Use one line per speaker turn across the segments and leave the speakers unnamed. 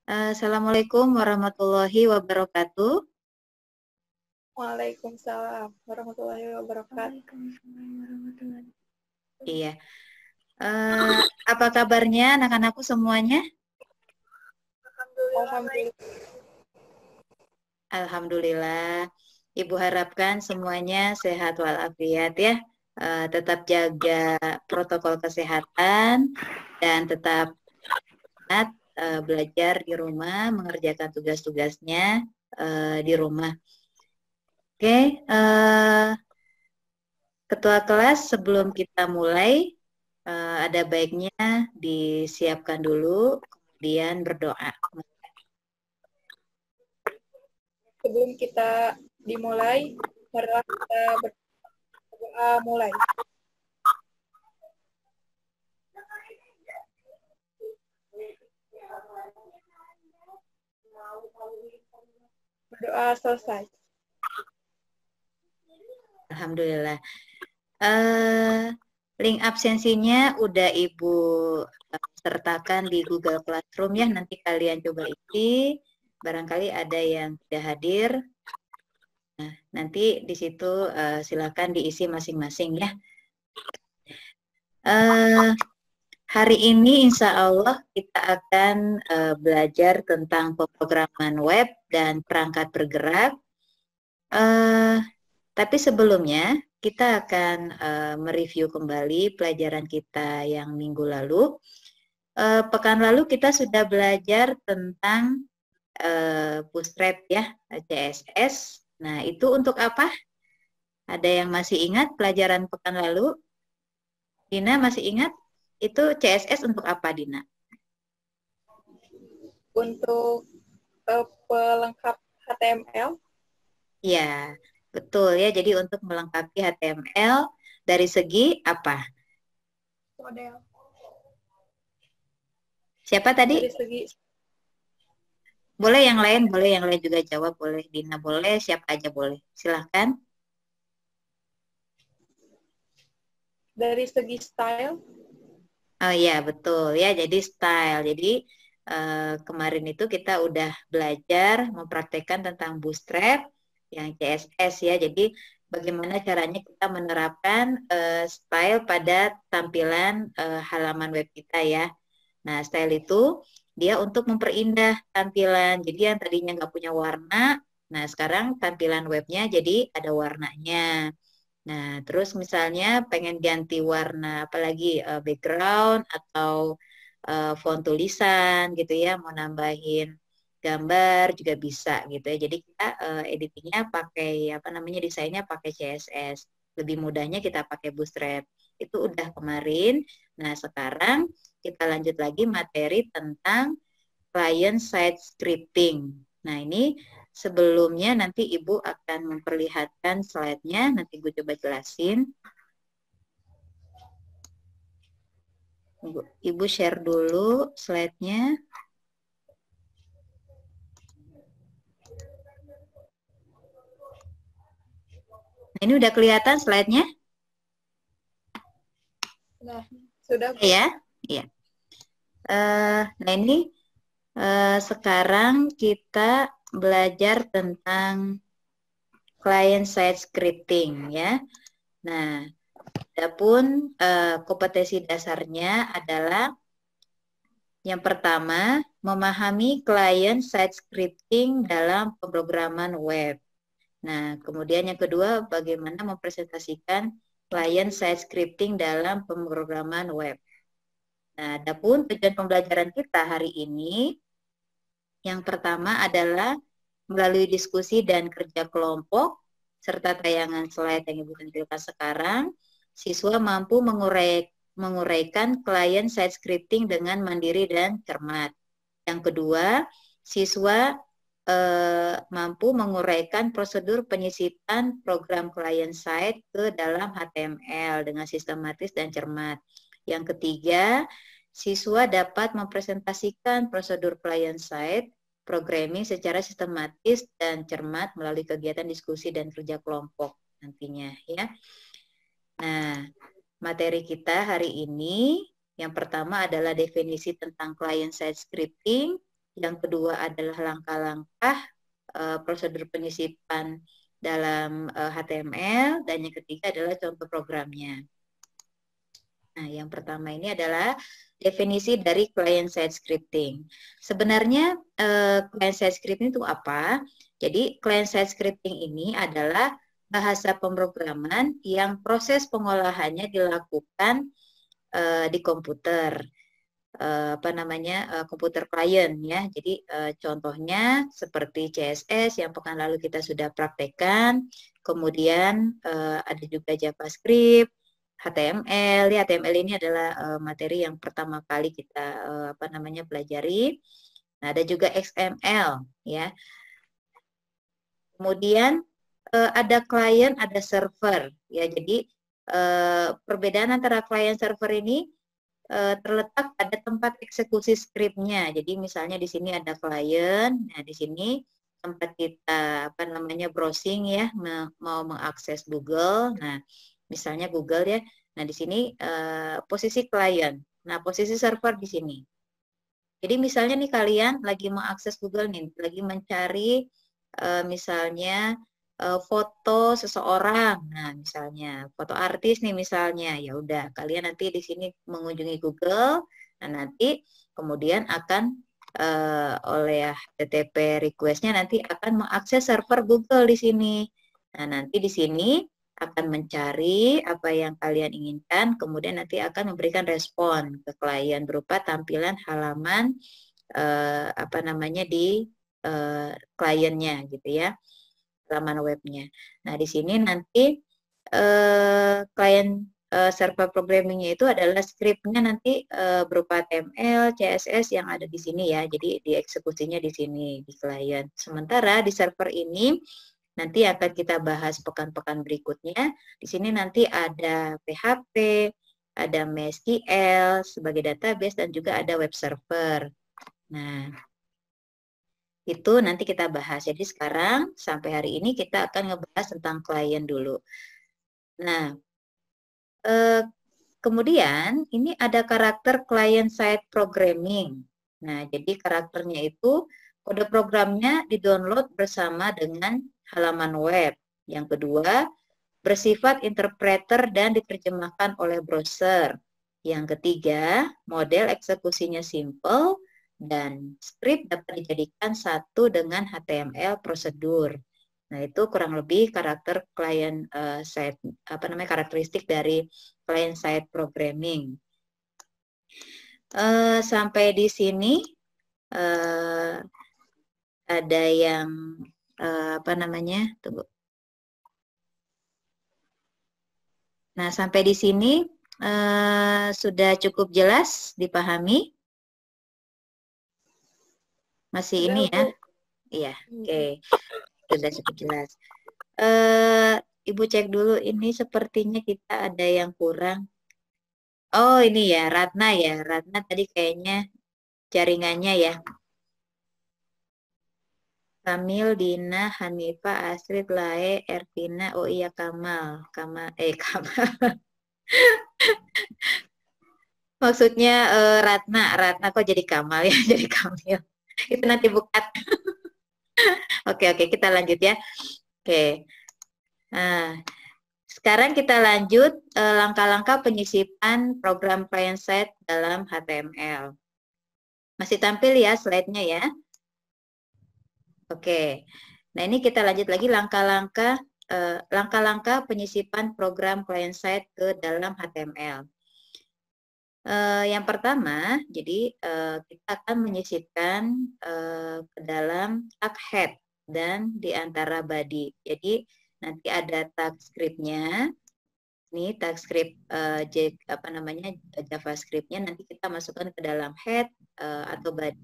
Assalamualaikum warahmatullahi wabarakatuh.
Waalaikumsalam warahmatullahi wabarakatuh.
Iya. Apa kabarnya anak-anakku semuanya?
Alhamdulillah.
Alhamdulillah. Ibu harapkan semuanya sehat walafiat ya. Tetap jaga protokol kesehatan dan tetap semangat belajar di rumah, mengerjakan tugas-tugasnya di rumah. Oke, Ketua kelas sebelum kita mulai ada baiknya disiapkan dulu, kemudian berdoa.
Sebelum kita dimulai, marilah kita berdoa mulai. Berdoa selesai.
Alhamdulillah. Link absensinya udah Ibu sertakan di Google Classroom ya. Nanti kalian coba isi. Barangkali ada yang tidak hadir. Nah, nanti di situ silakan diisi masing-masing ya. Hari ini insya Allah kita akan belajar tentang pemrograman web dan perangkat bergerak. Tapi sebelumnya kita akan mereview kembali pelajaran kita yang minggu lalu. Pekan lalu kita sudah belajar tentang Bootstrap ya, CSS. Nah, itu untuk apa? Ada yang masih ingat pelajaran pekan lalu? Dina masih ingat? Itu CSS untuk apa, Dina?
Untuk pelengkap HTML.
Ya, betul ya. Jadi untuk melengkapi HTML dari segi apa?
Model.
Siapa tadi?
Dari segi
Boleh yang lain juga jawab, boleh. Dina boleh, siapa aja boleh. Silahkan.
dari segi style.
Oh iya, betul ya. Jadi style. Jadi kemarin itu kita udah belajar mempraktekkan tentang Bootstrap yang CSS ya. Jadi bagaimana caranya kita menerapkan style pada tampilan halaman web kita ya. Nah, style itu dia untuk memperindah tampilan. Jadi yang tadinya nggak punya warna, nah sekarang tampilan webnya jadi ada warnanya. Nah, terus misalnya pengen ganti warna, apalagi background atau font tulisan gitu ya, mau nambahin gambar juga bisa gitu ya. Jadi kita editingnya pakai apa namanya desainnya pakai CSS. Lebih mudahnya kita pakai Bootstrap. Itu udah kemarin. Nah, sekarang kita lanjut lagi materi tentang client side scripting. Nah, ini sebelumnya nanti Ibu akan memperlihatkan slide-nya, nanti gue coba jelasin. Ibu share dulu slide-nya. Nah, ini udah kelihatan slide-nya?
Nah, sudah.
Ya, iya. Nah, ini sekarang kita belajar tentang client side scripting ya. Nah, adapun kompetensi dasarnya adalah yang pertama, memahami client side scripting dalam pemrograman web. Nah, kemudian yang kedua, bagaimana mempresentasikan client side scripting dalam pemrograman web. Nah, adapun tujuan pembelajaran kita hari ini, yang pertama adalah melalui diskusi dan kerja kelompok, serta tayangan slide yang Ibu tampilkan sekarang, siswa mampu menguraikan client side scripting dengan mandiri dan cermat. Yang kedua, siswa mampu menguraikan prosedur penyisipan program client side ke dalam HTML dengan sistematis dan cermat. Yang ketiga, siswa dapat mempresentasikan prosedur client side programming secara sistematis dan cermat melalui kegiatan diskusi dan kerja kelompok nantinya ya. Nah, materi kita hari ini yang pertama adalah definisi tentang client side scripting. yang kedua adalah langkah-langkah prosedur penyisipan dalam HTML, dan yang ketiga adalah contoh programnya. Nah, yang pertama ini adalah definisi dari client-side scripting. Sebenarnya client-side scripting itu apa? Jadi client-side scripting ini adalah bahasa pemrograman yang proses pengolahannya dilakukan di komputer. Apa namanya, komputer klien ya. Jadi contohnya seperti CSS yang pekan lalu kita sudah praktekkan, kemudian ada juga JavaScript, HTML. Ya, HTML ini adalah materi yang pertama kali kita apa namanya pelajari. Nah, ada juga XML ya. Kemudian ada klien, ada server ya. Jadi perbedaan antara klien server ini terletak pada tempat eksekusi skripnya. Jadi misalnya di sini ada klien, nah di sini tempat kita apa namanya browsing ya, mau mengakses Google. Nah, misalnya Google ya. Nah, di sini posisi klien. Nah, posisi server di sini. Jadi misalnya nih kalian lagi mengakses Google nih, lagi mencari misalnya foto seseorang. Nah, misalnya foto artis nih misalnya. Ya udah, kalian nanti di sini mengunjungi Google. Nah, nanti kemudian akan oleh HTTP request-nya nanti akan mengakses server Google di sini. Nah, nanti di sini akan mencari apa yang kalian inginkan, kemudian nanti akan memberikan respon ke klien berupa tampilan halaman apa namanya di kliennya gitu ya, halaman webnya. Nah, di sini nanti klien server programmingnya itu adalah scriptnya nanti berupa HTML, CSS yang ada di sini ya. Jadi dieksekusinya di sini di klien. Sementara di server ini nanti akan kita bahas pekan-pekan berikutnya. Di sini nanti ada PHP, ada MySQL sebagai database, dan juga ada web server. Nah, itu nanti kita bahas. Jadi sekarang sampai hari ini kita akan ngebahas tentang klien dulu. Nah, kemudian ini ada karakter client-side programming. Nah, jadi karakternya itu kode programnya di-download bersama dengan halaman web. Yang kedua, bersifat interpreter dan diterjemahkan oleh browser. Yang ketiga, model eksekusinya simple dan script dapat dijadikan satu dengan HTML prosedur. Nah, itu kurang lebih karakter client side apa namanya karakteristik dari client side programming. Sampai di sini ada yang apa namanya? Tunggu. Nah, sampai di sini sudah cukup jelas dipahami? Masih
Sudah,
ini ya?
Bu.
Iya, oke. Sudah cukup jelas. Ibu cek dulu, ini sepertinya kita ada yang kurang. Oh, ini ya, Ratna ya. Ratna tadi kayaknya jaringannya ya. Kamil, Dina, Hanifah, Astrid, Lae, Ervina, oh iya Kamal. Kamal. Maksudnya Ratna. Ratna kok jadi Kamal ya, jadi Kamil. Itu nanti buka. Oke, kita lanjut ya. Oke. Nah, sekarang kita lanjut langkah-langkah penyisipan program client-side dalam HTML. Masih tampil ya slide-nya ya? Oke. Nah, ini kita lanjut lagi langkah-langkah penyisipan program client-side ke dalam HTML. Yang pertama, jadi kita akan menyisipkan ke dalam tag head dan di antara body. Jadi nanti ada tag script-nya. Ini tag script apa namanya JavaScript-nya nanti kita masukkan ke dalam head atau body.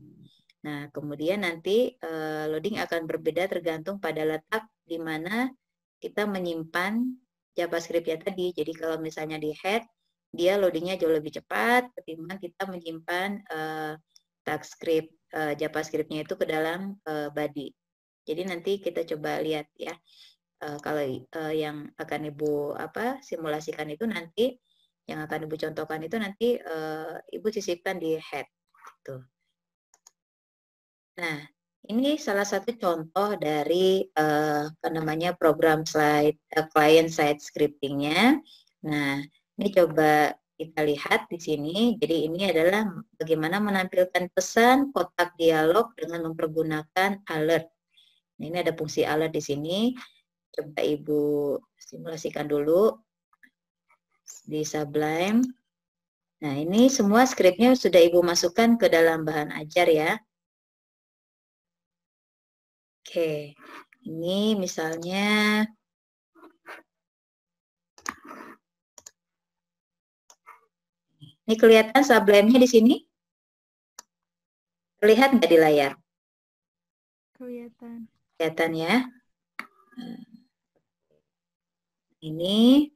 Nah, kemudian nanti loading akan berbeda tergantung pada letak di mana kita menyimpan JavaScript-nya tadi. Jadi kalau misalnya di head, dia loadingnya jauh lebih cepat ketimbang kita menyimpan tag script JavaScript-nya itu ke dalam body. Jadi nanti kita coba lihat ya. Kalau yang akan Ibu simulasikan itu nanti, yang akan Ibu contohkan itu nanti Ibu sisipkan di head. Tuh. Nah, ini salah satu contoh dari apa namanya program client side scriptingnya. Nah, ini coba kita lihat di sini. Jadi ini adalah bagaimana menampilkan pesan kotak dialog dengan mempergunakan alert. Nah, ini ada fungsi alert di sini. Coba Ibu simulasikan dulu di Sublime. Nah, ini semua skripnya sudah Ibu masukkan ke dalam bahan ajar ya. Oke, ini misalnya ini kelihatan Sublime-nya di sini? Terlihat nggak di layar?
Kelihatan.
Kelihatan ya. Ini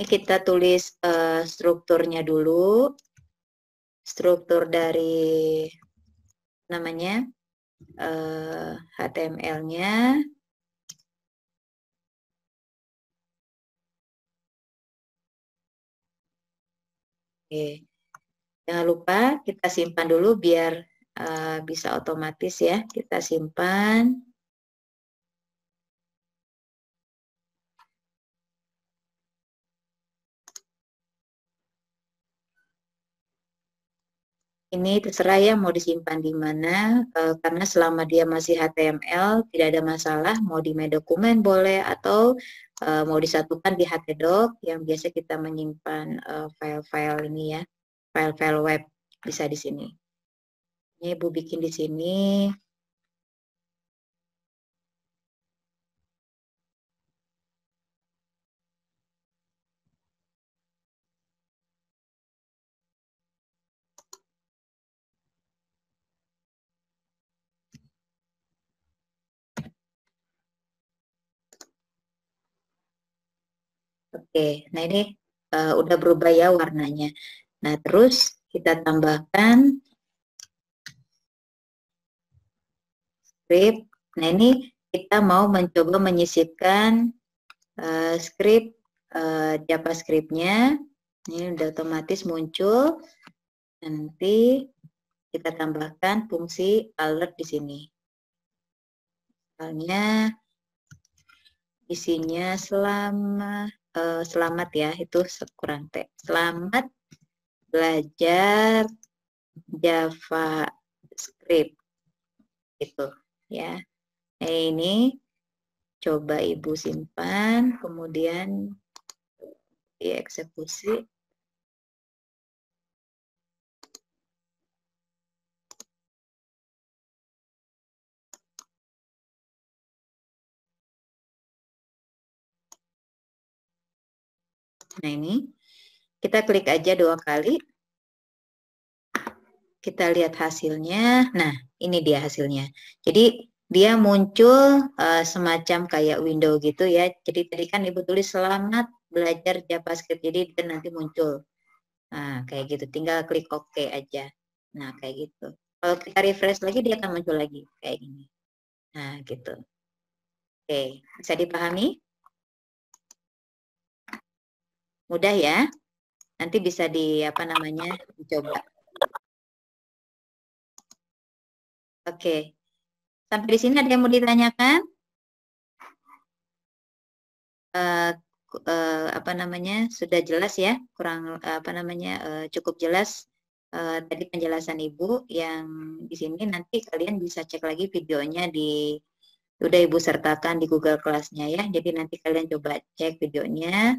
kita tulis strukturnya dulu. Struktur dari namanya HTML-nya. Oke. Jangan lupa kita simpan dulu biar bisa otomatis ya. Kita simpan. Ini terserah ya mau disimpan di mana, karena selama dia masih HTML tidak ada masalah, mau di dokumen boleh atau mau disatukan di htdoc yang biasa kita menyimpan file-file ini ya, file-file web bisa di sini. Ini Ibu bikin di sini. Oke, nah ini udah berubah ya warnanya. Nah terus kita tambahkan script. Nah ini kita mau mencoba menyisipkan script JavaScript-nya. Ini udah otomatis muncul. Nanti kita tambahkan fungsi alert di sini. Misalnya isinya selamat ya, itu kurang T. Selamat belajar JavaScript gitu ya. Nah, ini coba Ibu simpan, kemudian dieksekusi. Nah ini kita klik aja 2 kali. Kita lihat hasilnya. Nah, ini dia hasilnya. Jadi dia muncul semacam kayak window gitu ya. Jadi tadi kan Ibu tulis selamat belajar JavaScript. Jadi dia nanti muncul. Nah, kayak gitu. Tinggal klik OK aja. Nah, kayak gitu. Kalau kita refresh lagi dia akan muncul lagi kayak gini. Nah, gitu. Oke, bisa dipahami? Mudah ya. Nanti bisa dicoba. Oke. Sampai di sini ada yang mau ditanyakan? Sudah jelas ya, cukup jelas tadi penjelasan Ibu yang di sini. Nanti kalian bisa cek lagi videonya udah Ibu sertakan di Google Class-nya ya. Jadi nanti kalian coba cek videonya,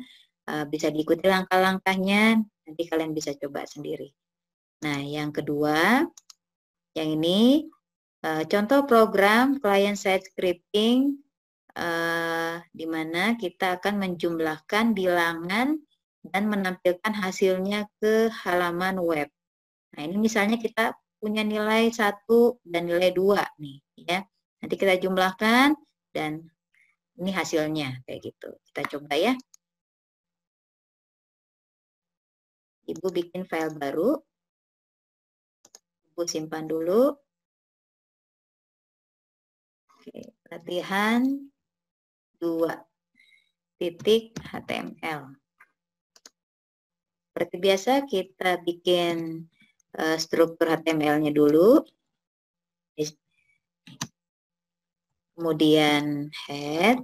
bisa diikuti langkah-langkahnya, nanti kalian bisa coba sendiri. Nah, yang kedua, yang ini contoh program client side scripting, di mana kita akan menjumlahkan bilangan dan menampilkan hasilnya ke halaman web. Nah, ini misalnya kita punya nilai 1 dan nilai 2 nih ya. Nanti kita jumlahkan dan ini hasilnya kayak gitu. Kita coba ya. Ibu bikin file baru. Ibu simpan dulu. Oke, latihan 2. titik HTML. Seperti biasa kita bikin struktur HTML-nya dulu. Kemudian head.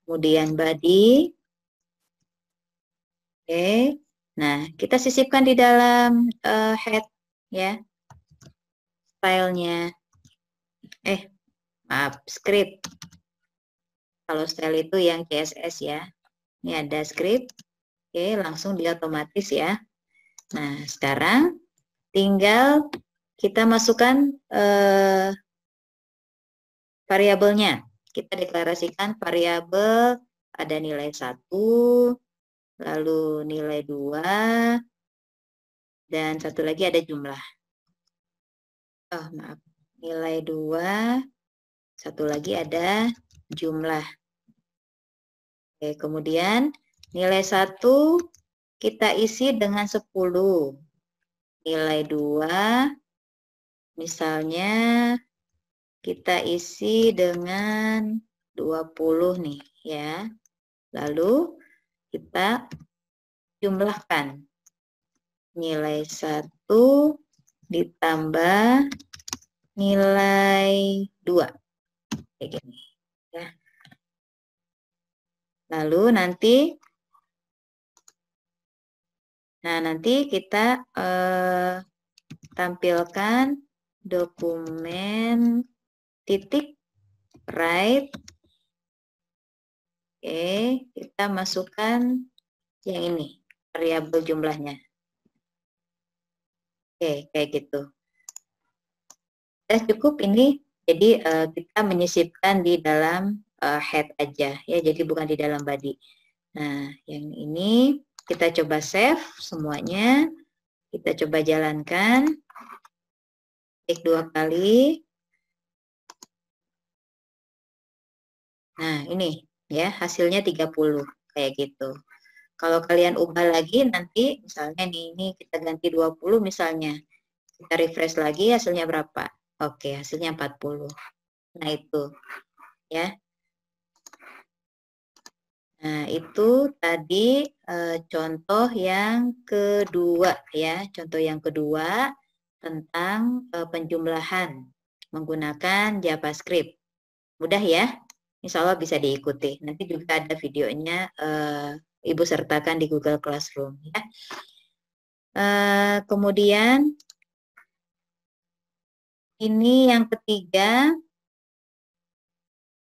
Kemudian body. Oke. Nah, kita sisipkan di dalam head ya. Stylenya. Maaf, script. Kalau style itu yang CSS ya. Ini ada script. Oke, langsung dia otomatis ya. Nah, sekarang tinggal kita masukkan variabelnya. Kita deklarasikan variabel ada nilai 1, lalu nilai 2, dan satu lagi ada jumlah. Oh, maaf. Nilai 2, satu lagi ada jumlah. Oke, kemudian nilai 1 kita isi dengan 10. Nilai 2 misalnya kita isi dengan 20 nih ya. Lalu kita jumlahkan. Nilai 1 ditambah nilai 2. Kayak gini. Ya. Lalu nanti kita tampilkan dokumen titik write. Oke, kita masukkan yang ini, variabel jumlahnya. Oke, kayak gitu. Cukup ini, jadi kita menyisipkan di dalam head aja, ya, jadi bukan di dalam body. Nah, yang ini kita coba save semuanya, kita coba jalankan, klik 2 kali. Nah, ini ya, hasilnya 30, kayak gitu. Kalau kalian ubah lagi nanti, misalnya nih, ini kita ganti 20 misalnya. Kita refresh lagi, hasilnya berapa? Oke, hasilnya 40. Nah, itu ya. Nah, itu tadi contoh yang kedua ya. Contoh yang kedua tentang penjumlahan menggunakan JavaScript. Mudah ya? Insya Allah bisa diikuti. Nanti juga ada videonya Ibu sertakan di Google Classroom ya. Kemudian ini yang ketiga.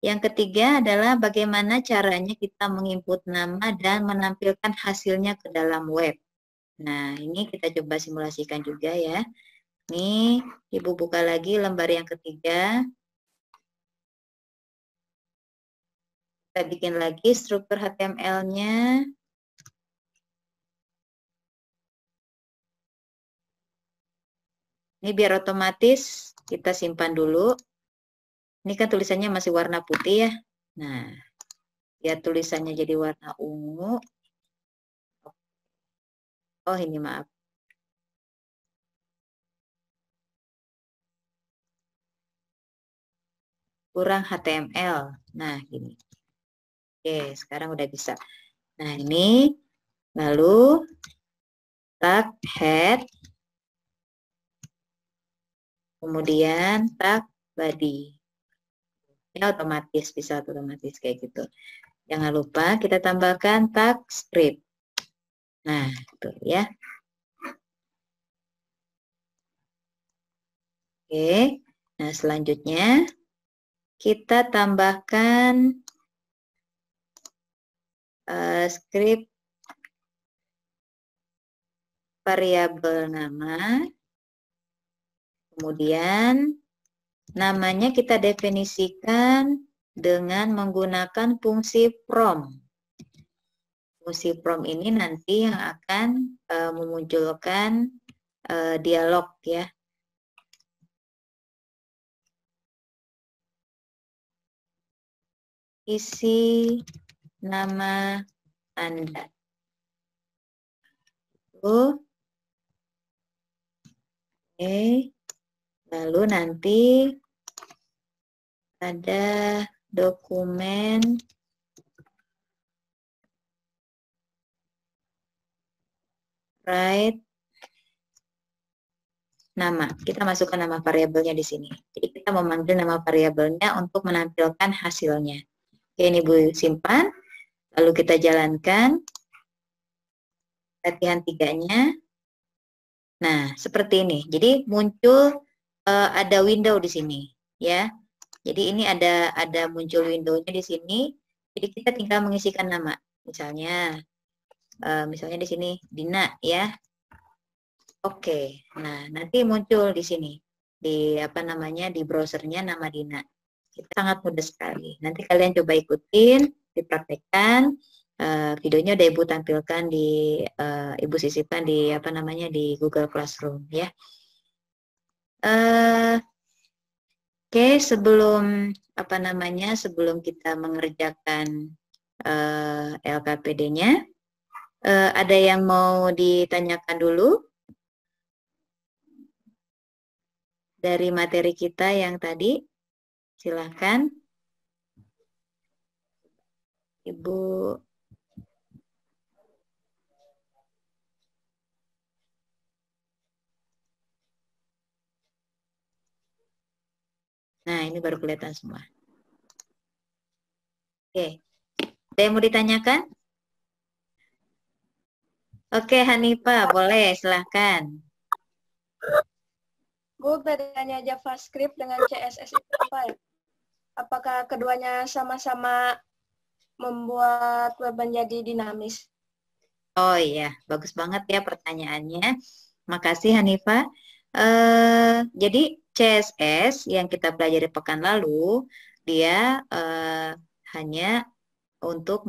Yang ketiga adalah bagaimana caranya kita menginput nama dan menampilkan hasilnya ke dalam web. Nah, ini kita coba simulasikan juga ya. Nih, Ibu buka lagi lembar yang ketiga. Kita bikin lagi struktur HTML-nya. Ini biar otomatis kita simpan dulu. Ini kan tulisannya masih warna putih ya. Nah, biar tulisannya jadi warna ungu. Oh, ini maaf. Kurang HTML. Nah, gini. Oke, sekarang udah bisa. Nah, ini lalu tag head, kemudian tag body. Ya, otomatis, bisa otomatis kayak gitu. Jangan lupa kita tambahkan tag script. Nah, itu ya. Oke, nah selanjutnya kita tambahkan script variabel nama. Kemudian namanya kita definisikan dengan menggunakan fungsi from. Fungsi from ini nanti yang akan memunculkan dialog ya. Isi nama Anda. Oke. Lalu nanti ada dokumen write nama. Kita masukkan nama variabelnya di sini. Jadi kita memanggil nama variabelnya untuk menampilkan hasilnya. Oke, ini Bu simpan. Lalu kita jalankan latihan 3-nya. Nah, seperti ini. Jadi muncul ada window di sini, ya. Jadi ini ada muncul window-nya di sini. Jadi kita tinggal mengisikan nama. Misalnya di sini Dina, ya. Oke. Nah, nanti muncul di sini di di browsernya nama Dina. Itu sangat mudah sekali. Nanti kalian coba ikutin, dipraktekkan. Videonya udah Ibu tampilkan Ibu sisipkan di Google Classroom, ya. Oke, sebelum kita mengerjakan LKPD-nya, ada yang mau ditanyakan dulu dari materi kita yang tadi? Silahkan, Ibu. Nah, ini baru kelihatan semua. Oke, ada yang mau ditanyakan? Oke, Hanifah, boleh, silahkan.
Bu, bedanya JavaScript dengan CSS itu apa ya? Apakah keduanya sama-sama membuat web menjadi dinamis?
Oh iya, bagus banget ya pertanyaannya. Makasih Hanifah. Jadi CSS yang kita pelajari pekan lalu, dia hanya untuk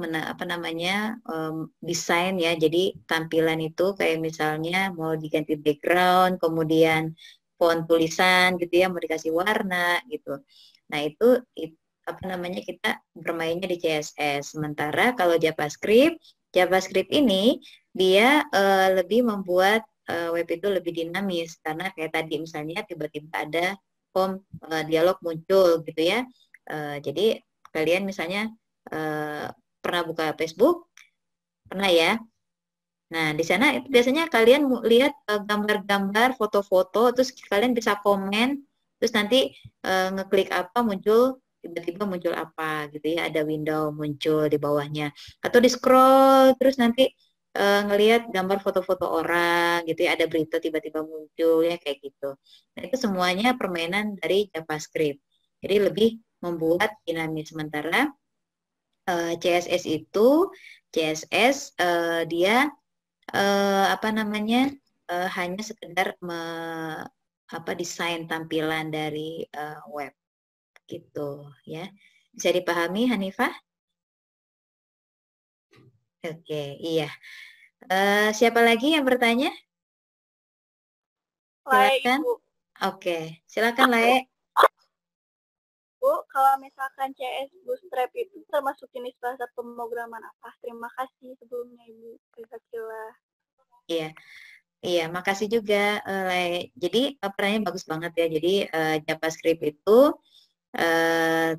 desain ya. Jadi tampilan itu kayak misalnya mau diganti background, kemudian font tulisan gitu ya, mau dikasih warna gitu. Nah, kita bermainnya di CSS. Sementara kalau JavaScript ini dia lebih membuat web itu lebih dinamis karena kayak tadi misalnya tiba-tiba ada dialog muncul gitu ya. Jadi kalian misalnya pernah buka Facebook, pernah ya? Nah, di sana itu biasanya kalian lihat gambar-gambar, foto-foto, terus kalian bisa komen, terus nanti ngeklik apa tiba-tiba muncul apa gitu ya, ada window muncul di bawahnya. Atau di scroll, terus nanti ngelihat gambar foto-foto orang gitu ya, ada berita tiba-tiba muncul ya kayak gitu. Nah, itu semuanya permainan dari JavaScript. Jadi lebih membuat dinamis. Sementara CSS dia hanya sekedar desain tampilan dari web gitu ya. Bisa dipahami Hanifah? Oke, iya. Siapa lagi yang bertanya?
Lae,
Silakan.
Ibu.
Oke, silakan Lae.
Bu, kalau misalkan CS Bootstrap itu termasuk jenis bahasa pemrograman apa? Terima kasih sebelumnya, Ibu. Jazakallah.
Iya. Iya, makasih juga, Lae. Jadi perannya bagus banget ya. Jadi JavaScript itu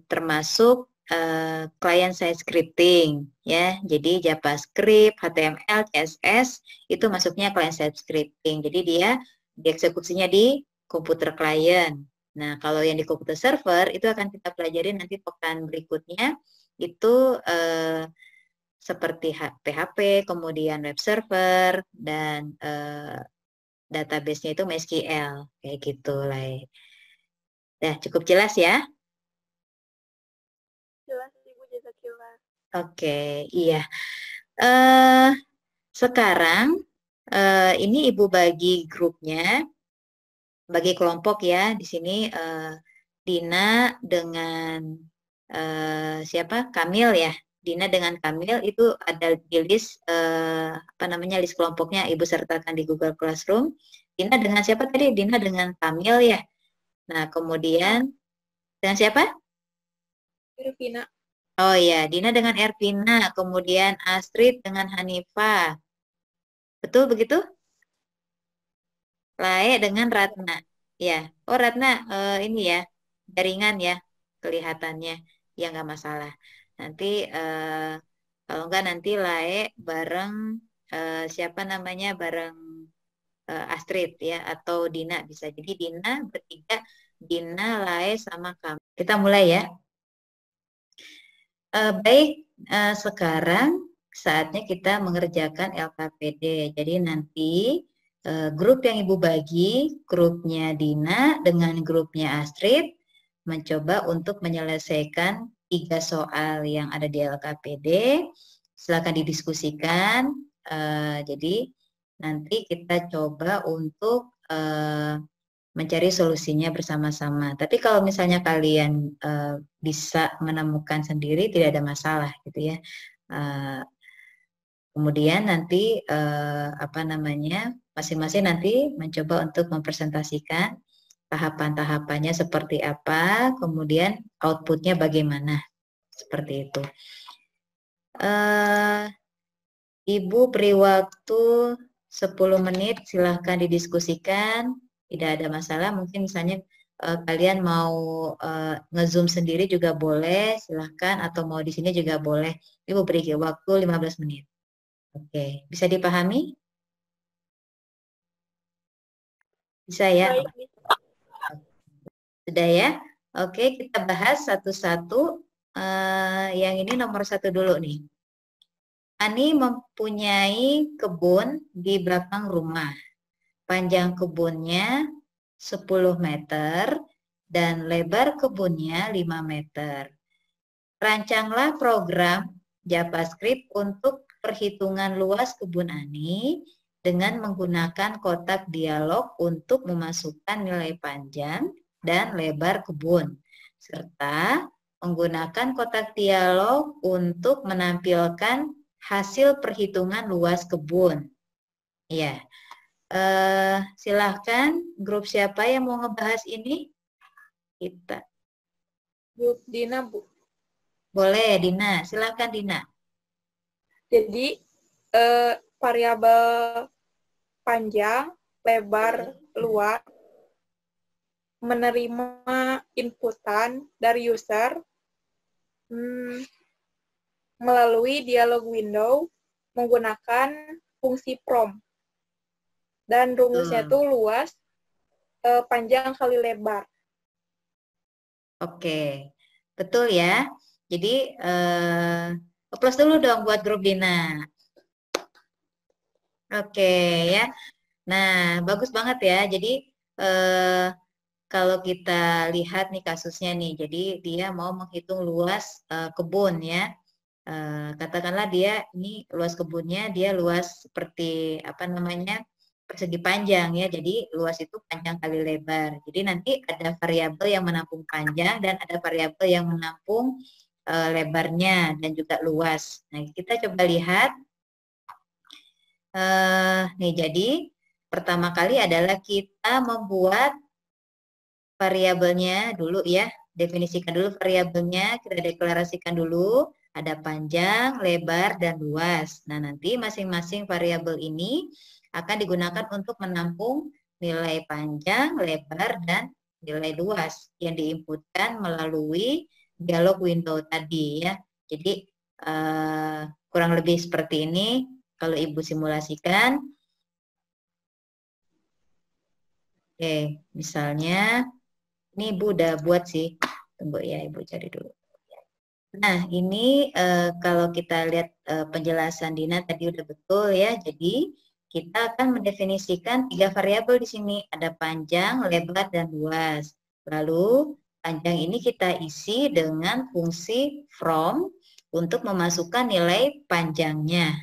termasuk client side scripting ya. Jadi JavaScript, HTML, CSS itu masuknya client side scripting. Jadi dia dieksekusinya di komputer client. Nah, kalau yang di komputer server itu akan kita pelajari nanti pekan berikutnya itu seperti PHP, kemudian web server dan database-nya itu MySQL kayak gitu lah. Nah, cukup jelas ya?
Jelas, Ibu. Jazakallah.
Oke, iya. Eh, sekarang ini Ibu bagi grupnya, bagi kelompok ya. Di sini Dina dengan siapa? Kamil ya. Dina dengan Kamil itu ada di list list kelompoknya Ibu sertakan di Google Classroom. Dina dengan siapa tadi? Dina dengan Kamil ya. Nah, kemudian dengan siapa?
Irvina.
Oh ya, Dina dengan Ervina, kemudian Astrid dengan Hanifah. Betul begitu? Lae dengan Ratna. Ya. Oh, Ratna ini ya, jaringan ya. kelihatannya, ya nggak masalah. Nanti kalau nggak nanti Lae bareng siapa namanya, bareng Astrid ya, atau Dina bisa. Jadi Dina bertiga, Dina, Lae, sama kamu. Kita mulai ya. Baik, sekarang saatnya kita mengerjakan LKPD. Jadi nanti grup yang Ibu bagi, grupnya Dina dengan grupnya Astrid, mencoba untuk menyelesaikan 3 soal yang ada di LKPD. Silakan didiskusikan. Jadi nanti kita coba untuk mencari solusinya bersama-sama. Tapi kalau misalnya kalian bisa menemukan sendiri, tidak ada masalah gitu ya. Kemudian nanti apa namanya, masing-masing nanti mencoba untuk mempresentasikan tahapan-tahapannya seperti apa, kemudian outputnya bagaimana, seperti itu. Ibu beri waktu 10 menit, silahkan didiskusikan. Tidak ada masalah, mungkin misalnya kalian mau nge-zoom sendiri juga boleh, silahkan, atau mau di sini juga boleh. Ibu beri waktu 15 menit. Oke, bisa dipahami? Bisa ya?
Baik.
Sudah ya? Oke, kita bahas satu-satu. Yang ini nomor 1 dulu nih. Ani mempunyai kebun di belakang rumah. Panjang kebunnya 10 meter dan lebar kebunnya 5 meter. Rancanglah program JavaScript untuk perhitungan luas kebun Ani dengan menggunakan kotak dialog untuk memasukkan nilai panjang dan lebar kebun, serta menggunakan kotak dialog untuk menampilkan hasil perhitungan luas kebun. Ya, silahkan grup siapa yang mau ngebahas ini? Kita.
Grup Dina, Bu.
Boleh, Dina. Silahkan, Dina.
Jadi variabel panjang, lebar, luas menerima inputan dari user melalui dialog window menggunakan fungsi prompt. Dan rumusnya itu luas, panjang kali lebar.
Oke, betul ya. Jadi, plus dulu dong buat grup Dina. Oke ya. Nah, bagus banget ya. Jadi, kalau kita lihat nih kasusnya nih, jadi dia mau menghitung luas kebun ya. Katakanlah dia ini luas kebunnya, dia luas seperti apa namanya, persegi panjang ya. Jadi luas itu panjang kali lebar. Jadi nanti ada variabel yang menampung panjang dan ada variabel yang menampung lebarnya dan juga luas. Nah, kita coba lihat. Nih, jadi pertama kali adalah kita membuat variabelnya dulu ya. Definisikan dulu variabelnya, kita deklarasikan dulu. Ada panjang, lebar, dan luas. Nah, nanti masing-masing variabel ini akan digunakan untuk menampung nilai panjang, lebar, dan nilai luas yang diinputkan melalui dialog window tadi ya. Jadi kurang lebih seperti ini kalau Ibu simulasikan. Oke, misalnya ini Ibu udah buat sih. Tunggu ya, Ibu cari dulu. Nah, ini kalau kita lihat penjelasan Dina tadi udah betul ya. Jadi, kita akan mendefinisikan 3 variabel di sini. Ada panjang, lebar, dan luas. Lalu, panjang ini kita isi dengan fungsi from untuk memasukkan nilai panjangnya.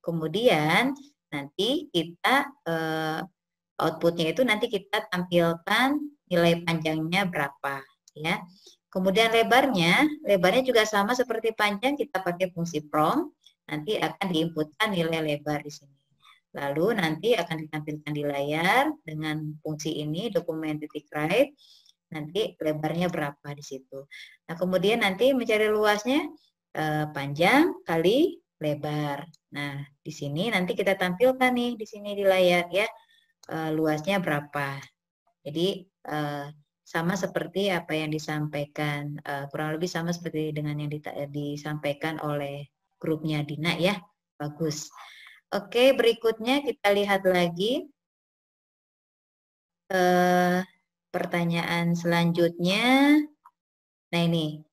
Kemudian, nanti kita outputnya itu nanti kita tampilkan nilai panjangnya berapa. Ya. Kemudian lebarnya juga sama seperti panjang, kita pakai fungsi from, nanti akan diinputkan nilai lebar di sini. Lalu nanti akan ditampilkan di layar dengan fungsi ini, dokumen titik write, nanti lebarnya berapa di situ. Nah, kemudian nanti mencari luasnya panjang kali lebar. Nah, di sini nanti kita tampilkan nih di sini di layar ya, luasnya berapa. Jadi sama seperti apa yang disampaikan, kurang lebih sama seperti dengan yang disampaikan oleh grupnya Dina ya. Bagus. Oke, berikutnya kita lihat lagi pertanyaan selanjutnya. Nah ini,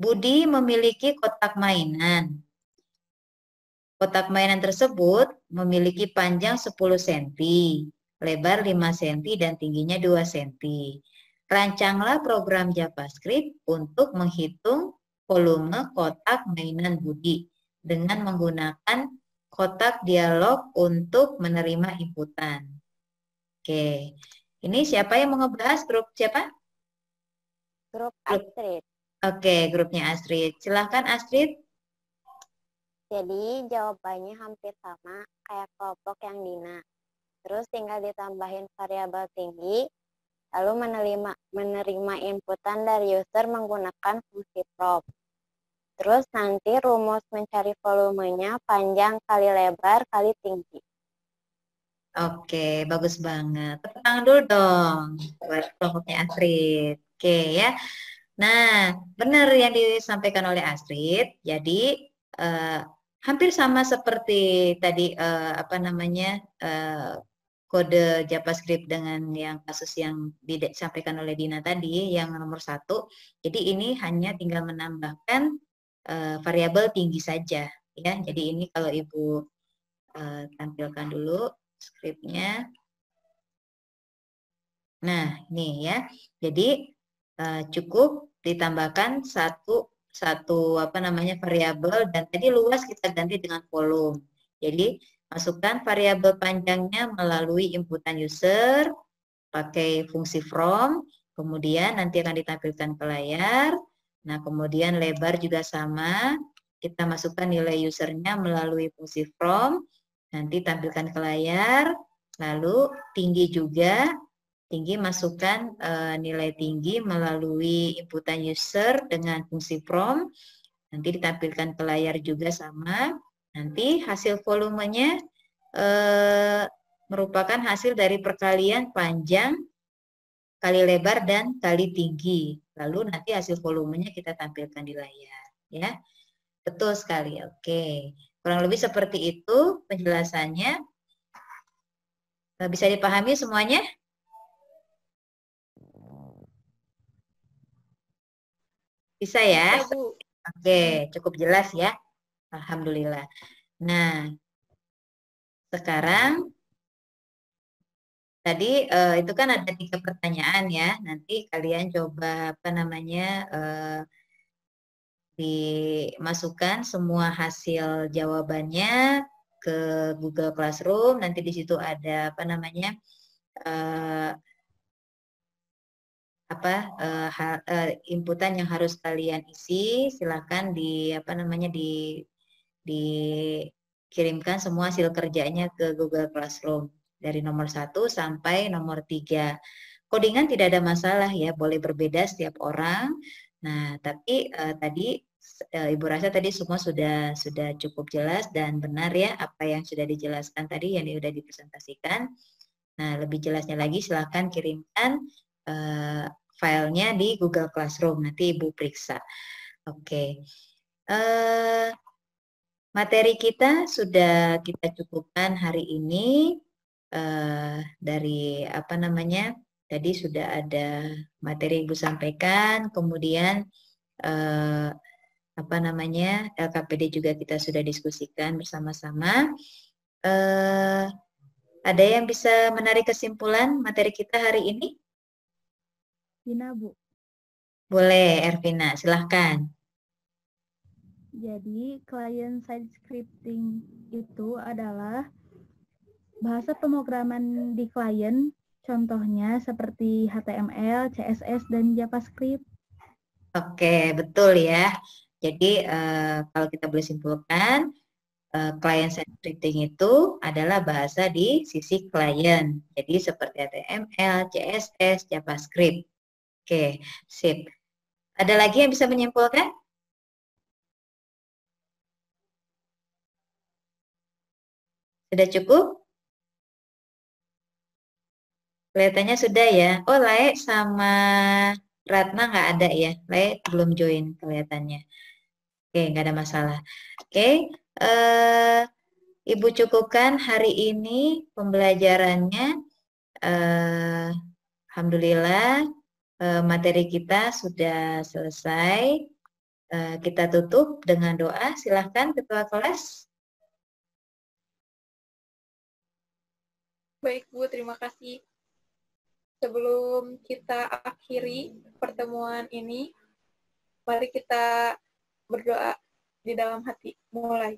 Budi memiliki kotak mainan. Kotak mainan tersebut memiliki panjang 10 cm, lebar 5 cm, dan tingginya 2 cm. Rancanglah program JavaScript untuk menghitung volume kotak mainan Budi dengan menggunakan kotak dialog untuk menerima inputan. Oke, ini siapa yang mau ngebahas? Grup siapa?
Grup Astrid.
Oke, grupnya Astrid. Silahkan Astrid.
Jadi jawabannya hampir sama kayak kelompok yang Dina. Terus tinggal ditambahin variabel tinggi, lalu menerima inputan dari user menggunakan fungsi prop. Terus nanti rumus mencari volumenya panjang kali lebar kali tinggi.
Oke, bagus banget. Tepuk tangan dulu dong buat kelompoknya Astrid. Oke ya. Nah, benar yang disampaikan oleh Astrid. Jadi hampir sama seperti tadi apa namanya kode JavaScript dengan yang kasus yang disampaikan oleh Dina tadi, yang nomor 1. Jadi ini hanya tinggal menambahkan variabel tinggi saja, ya. Jadi ini kalau Ibu tampilkan dulu skripnya. Nah, ini ya. Jadi cukup ditambahkan satu apa namanya variabel, dan tadi luas kita ganti dengan volume. Jadi masukkan variabel panjangnya melalui inputan user pakai fungsi from, kemudian nanti akan ditampilkan ke layar. Nah, kemudian lebar juga sama, kita masukkan nilai usernya melalui fungsi from, nanti tampilkan ke layar. Lalu tinggi juga, tinggi masukkan nilai tinggi melalui inputan user dengan fungsi from, nanti ditampilkan ke layar juga sama. Nanti hasil volumenya merupakan hasil dari perkalian panjang kali lebar dan kali tinggi. Lalu nanti hasil volumenya kita tampilkan di layar, ya. Betul sekali. Oke. Kurang lebih seperti itu penjelasannya. Bisa dipahami semuanya? Bisa ya?
Bisa, Bu.
Oke, cukup jelas ya. Alhamdulillah. Nah, sekarang tadi itu kan ada 3 pertanyaan ya. Nanti kalian coba apa namanya dimasukkan semua hasil jawabannya ke Google Classroom. Nanti di situ ada apa namanya inputan yang harus kalian isi. Silakan di apa namanya dikirimkan semua hasil kerjanya ke Google Classroom dari nomor 1 sampai nomor 3. Codingan tidak ada masalah ya, boleh berbeda setiap orang. Nah, tapi tadi Ibu rasa tadi semua sudah cukup jelas dan benar ya apa yang sudah dijelaskan tadi, yang sudah dipresentasikan. Nah, lebih jelasnya lagi silahkan kirimkan filenya di Google Classroom, nanti Ibu periksa. Oke. Materi kita sudah kita cukupkan hari ini. Dari apa namanya, tadi sudah ada materi Ibu sampaikan, kemudian apa namanya LKPD juga kita sudah diskusikan bersama-sama. Ada yang bisa menarik kesimpulan materi kita hari ini?
Dina, Bu.
Boleh, Ervina, silahkan.
Jadi, client-side scripting itu adalah bahasa pemrograman di klien, contohnya seperti HTML, CSS, dan JavaScript.
Oke, betul ya. Jadi, kalau kita boleh simpulkan, client-side scripting itu adalah bahasa di sisi klien. Jadi, seperti HTML, CSS, JavaScript. Oke, sip. Ada lagi yang bisa menyimpulkan? Sudah cukup? Kelihatannya sudah ya. Oh, Lae sama Ratna nggak ada ya. Lae belum join kelihatannya. Oke, nggak ada masalah. Oke, Ibu cukupkan hari ini pembelajarannya. Alhamdulillah, materi kita sudah selesai. Kita tutup dengan doa. Silahkan Ketua Kelas.
Baik Bu, terima kasih. Sebelum kita akhiri pertemuan ini, mari kita berdoa di dalam hati. Mulai.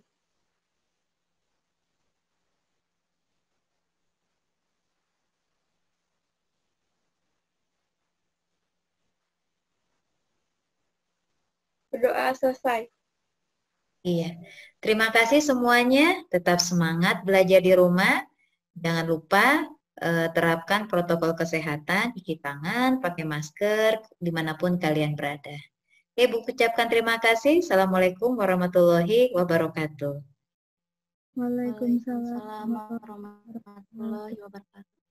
Berdoa selesai.
Iya, terima kasih semuanya. Tetap semangat belajar di rumah. Jangan lupa terapkan protokol kesehatan, cuci tangan, pakai masker, dimanapun kalian berada. Oke, Bu, ucapkan terima kasih. Assalamualaikum warahmatullahi wabarakatuh.
Waalaikumsalam
Waalaikumsalam warahmatullahi wabarakatuh.